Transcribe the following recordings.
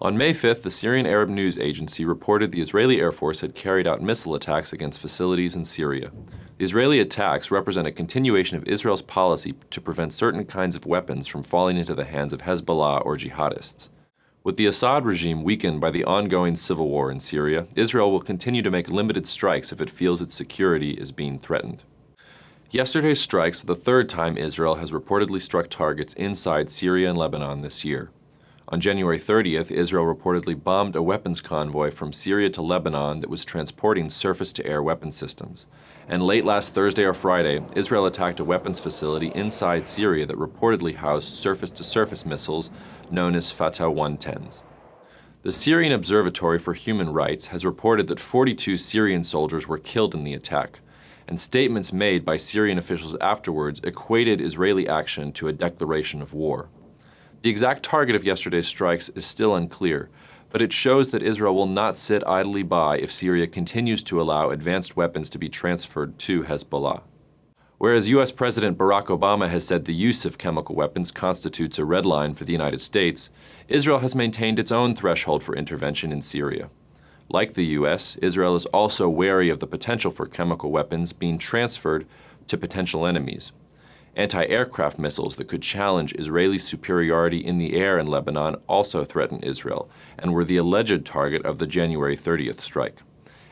On May 5th, the Syrian Arab News Agency reported the Israeli Air Force had carried out missile attacks against facilities in Syria. The Israeli attacks represent a continuation of Israel's policy to prevent certain kinds of weapons from falling into the hands of Hezbollah or jihadists. With the Assad regime weakened by the ongoing civil war in Syria, Israel will continue to make limited strikes if it feels its security is being threatened. Yesterday's strikes are the third time Israel has reportedly struck targets inside Syria and Lebanon this year. On January 30th, Israel reportedly bombed a weapons convoy from Syria to Lebanon that was transporting surface-to-air weapon systems. And late last Thursday or Friday, Israel attacked a weapons facility inside Syria that reportedly housed surface-to-surface missiles known as Fatah 110s. The Syrian Observatory for Human Rights has reported that 42 Syrian soldiers were killed in the attack, and statements made by Syrian officials afterwards equated Israeli action to a declaration of war. The exact target of yesterday's strikes is still unclear, but it shows that Israel will not sit idly by if Syria continues to allow advanced weapons to be transferred to Hezbollah. Whereas U.S. President Barack Obama has said the use of chemical weapons constitutes a red line for the United States, Israel has maintained its own threshold for intervention in Syria. Like the U.S., Israel is also wary of the potential for chemical weapons being transferred to potential enemies. Anti-aircraft missiles that could challenge Israeli superiority in the air in Lebanon also threaten Israel and were the alleged target of the January 30th strike.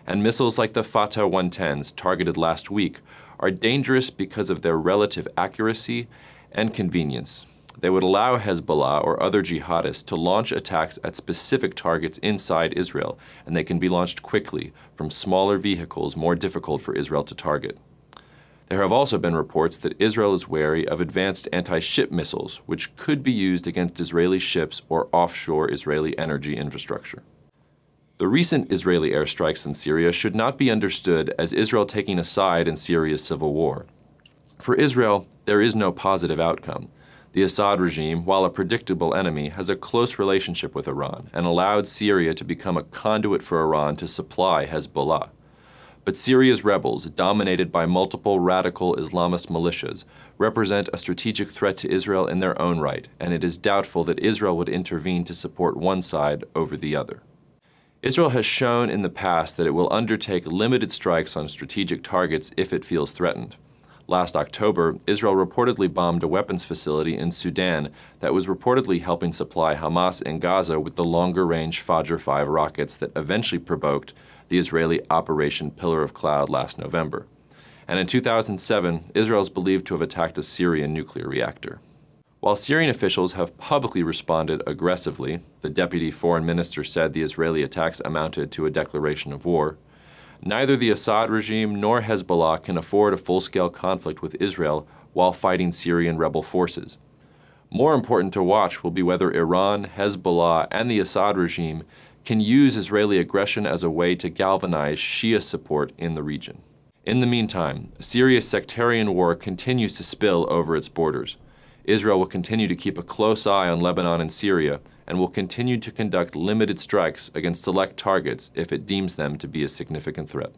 And missiles like the Fatah 110s targeted last week are dangerous because of their relative accuracy and convenience. They would allow Hezbollah or other jihadists to launch attacks at specific targets inside Israel, and they can be launched quickly from smaller vehicles more difficult for Israel to target. There have also been reports that Israel is wary of advanced anti-ship missiles, which could be used against Israeli ships or offshore Israeli energy infrastructure. The recent Israeli airstrikes in Syria should not be understood as Israel taking a side in Syria's civil war. For Israel, there is no positive outcome. The Assad regime, while a predictable enemy, has a close relationship with Iran and allowed Syria to become a conduit for Iran to supply Hezbollah. But Syria's rebels, dominated by multiple radical Islamist militias, represent a strategic threat to Israel in their own right, and it is doubtful that Israel would intervene to support one side over the other. Israel has shown in the past that it will undertake limited strikes on strategic targets if it feels threatened. Last October, Israel reportedly bombed a weapons facility in Sudan that was reportedly helping supply Hamas in Gaza with the longer-range Fajr 5 rockets that eventually provoked the Israeli Operation Pillar of Cloud last November. And in 2007, Israel is believed to have attacked a Syrian nuclear reactor. While Syrian officials have publicly responded aggressively, the deputy foreign minister said the Israeli attacks amounted to a declaration of war, neither the Assad regime nor Hezbollah can afford a full-scale conflict with Israel while fighting Syrian rebel forces. More important to watch will be whether Iran, Hezbollah, and the Assad regime can use Israeli aggression as a way to galvanize Shia support in the region. In the meantime, Syria's sectarian war continues to spill over its borders. Israel will continue to keep a close eye on Lebanon and Syria and will continue to conduct limited strikes against select targets if it deems them to be a significant threat.